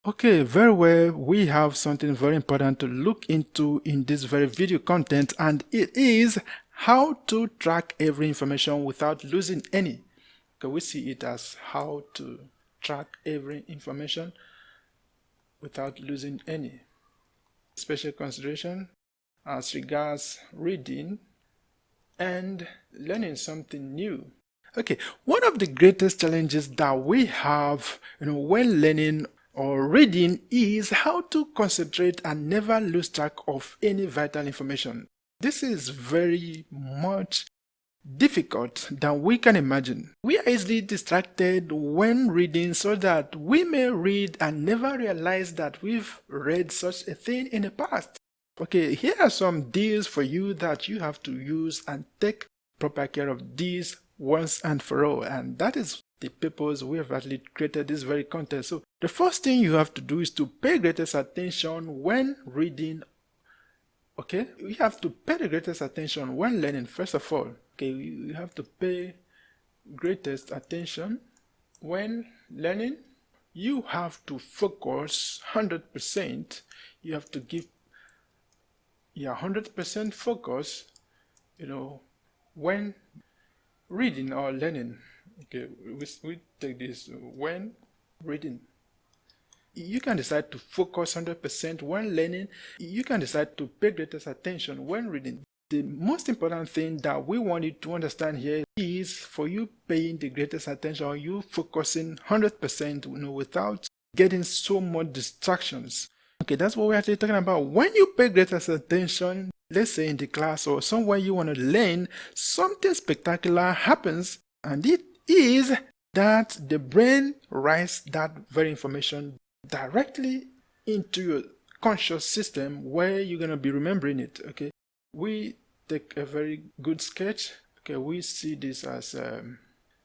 Okay, very well. We have something very important to look into in this very video content, and it is how to track every information without losing any. Okay, we see it as how to track every information without losing any. Special consideration as regards reading and learning something new. Okay, one of the greatest challenges that we have, when learning or reading is how to concentrate and never lose track of any vital information. This is very much difficult than we can imagine. We are easily distracted when reading, so that we may read and never realize that we've read such a thing in the past. Okay, here are some deals for you that you have to use and take proper care of these once and for all, and that is the purpose we have actually created this very content. So the first thing you have to do is to pay greatest attention when reading. Okay, you have to pay the greatest attention when learning. First of all, okay, you have to pay greatest attention when learning. You have to focus 100%. You have to give 100% focus, when reading or learning. Okay, we take this when reading. You can decide to focus 100% when learning. You can decide to pay greatest attention when reading. The most important thing that we want you to understand here is for you paying the greatest attention, or you focusing 100%, without getting so much distractions. Okay, that's what we're actually talking about. When you pay greatest attention, let's say in the class or somewhere you want to learn, something spectacular happens, and it is that the brain writes that very information directly into your conscious system, where you're going to be remembering it. Okay, we take a very good sketch. Okay, we see this as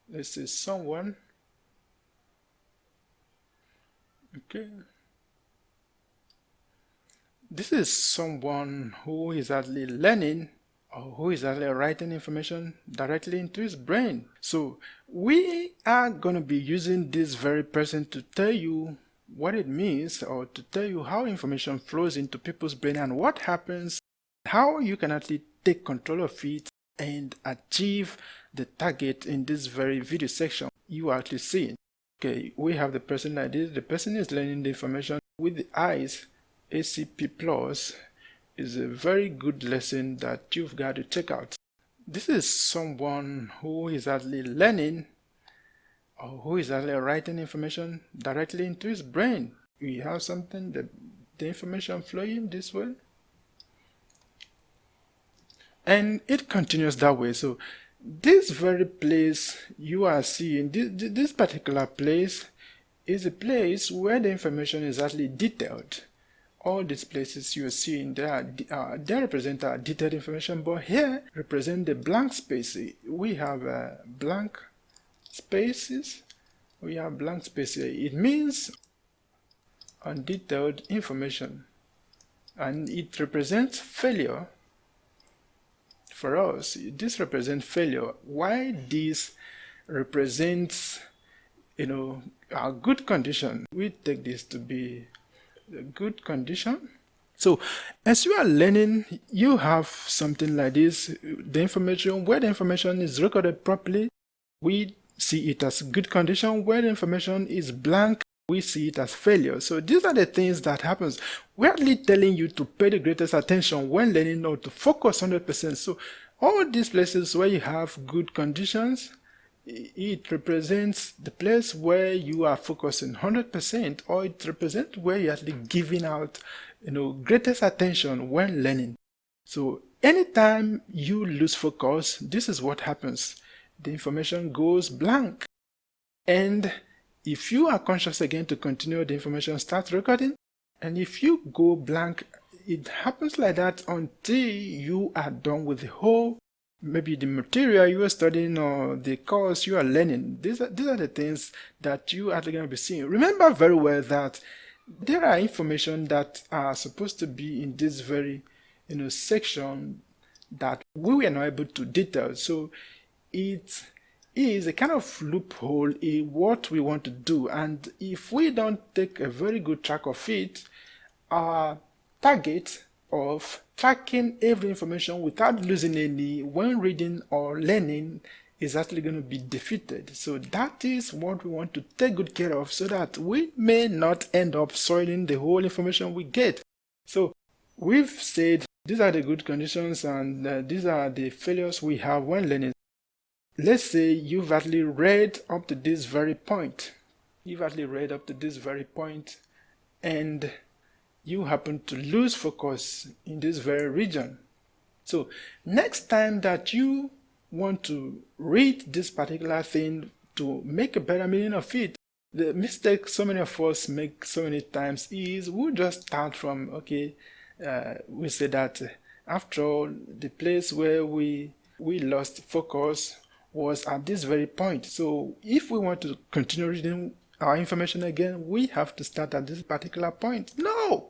let's say someone. Okay, this is someone who is actually learning, or who is actually writing information directly into his brain. So we are going to be using this very person to tell you what it means, or to tell you how information flows into people's brain and what happens, how you can actually take control of it and achieve the target in this very video section you are actually seeing. Okay, we have the person like this. The person is learning the information with the eyes. ACP Plus is a very good lesson that you've got to check out. This is someone who is actually learning, or who is actually writing information directly into his brain. We have something that the information flowing this way, and it continues that way. So this very place you are seeing, this particular place is a place where the information is actually detailed. All these places you are seeing, they represent detailed information, but here represent the blank space. We have blank spaces. We have blank spaces. It means undetailed information, and it represents failure. For us, this represents failure. Why this represents, a good condition? We take this to be a good condition. So as you are learning, you have something like this. The information, where the information is recorded properly, we see it as good condition. Where the information is blank, we see it as failure. So these are the things that happens. We're actually telling you to pay the greatest attention when learning, or to focus 100%. So all these places where you have good conditions, it represents the place where you are focusing 100%, or it represents where you're actually giving out, greatest attention when learning. So anytime you lose focus, this is what happens. The information goes blank. And if you are conscious again to continue, the information starts recording. And if you go blank, it happens like that until you are done with the whole, maybe the material you are studying or the course you are learning. These are the things that you are going to be seeing. Remember very well that there are information that are supposed to be in this very, section that we were not able to detail. So it is a kind of loophole in what we want to do, and if we don't take a very good track of it, our target of tracking every information without losing any when reading or learning is actually going to be defeated. So that is what we want to take good care of, so that we may not end up soiling the whole information we get. So we've said these are the good conditions and these are the failures we have when learning. Let's say you've actually read up to this very point. And you happen to lose focus in this very region. So next time that you want to read this particular thing to make a better meaning of it, the mistake so many of us make so many times is we'll just start from, okay, we say that after all, the place where we lost focus was at this very point. So if we want to continue reading our information again, we have to start at this particular point. No!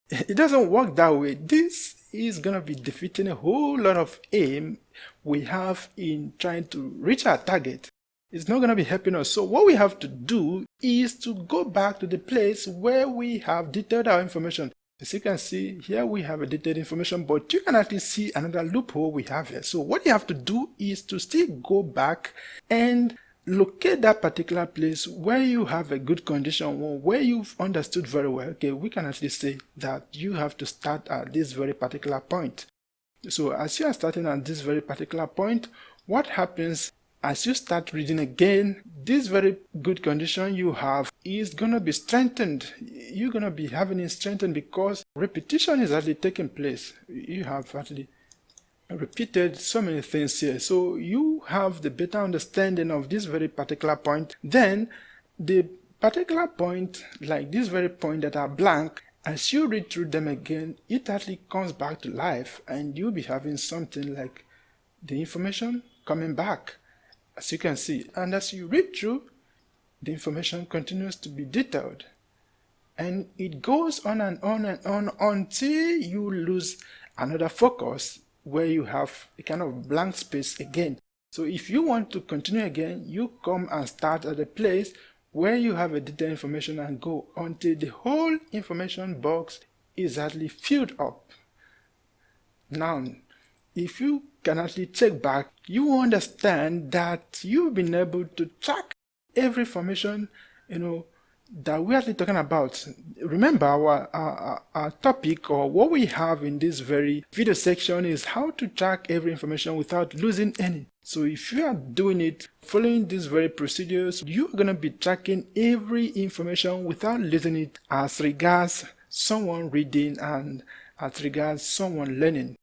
It doesn't work that way. This is going to be defeating a whole lot of aim we have in trying to reach our target. It's not going to be helping us. So what we have to do is to go back to the place where we have detailed our information. As you can see, here we have a detailed information, but you can actually see another loophole we have here. So what you have to do is to still go back and locate that particular place where you have a good condition, or where you've understood very well. Okay, we can actually say that you have to start at this very particular point. So as you are starting at this very particular point, what happens as you start reading again, this very good condition you have is going to be strengthened. You're going to be having it strengthened because repetition is actually taking place. You have actually repeated so many things here, so you have the better understanding of this very particular point. Then the particular point, like this very point that are blank, as you read through them again, it actually comes back to life, and you'll be having something like the information coming back, as you can see. And as you read through, the information continues to be detailed, and it goes on and on and on until you lose another focus where you have a kind of blank space again. So if you want to continue again, you come and start at a place where you have a detailed information and go until the whole information box is actually filled up. Now, if you can actually check back, you understand that you've been able to track every information, that we're actually talking about. Remember, our topic, or what we have in this very video section, is how to track every information without losing any. So if you are doing it, following these very procedures, you're going to be tracking every information without losing it as regards someone reading and as regards someone learning.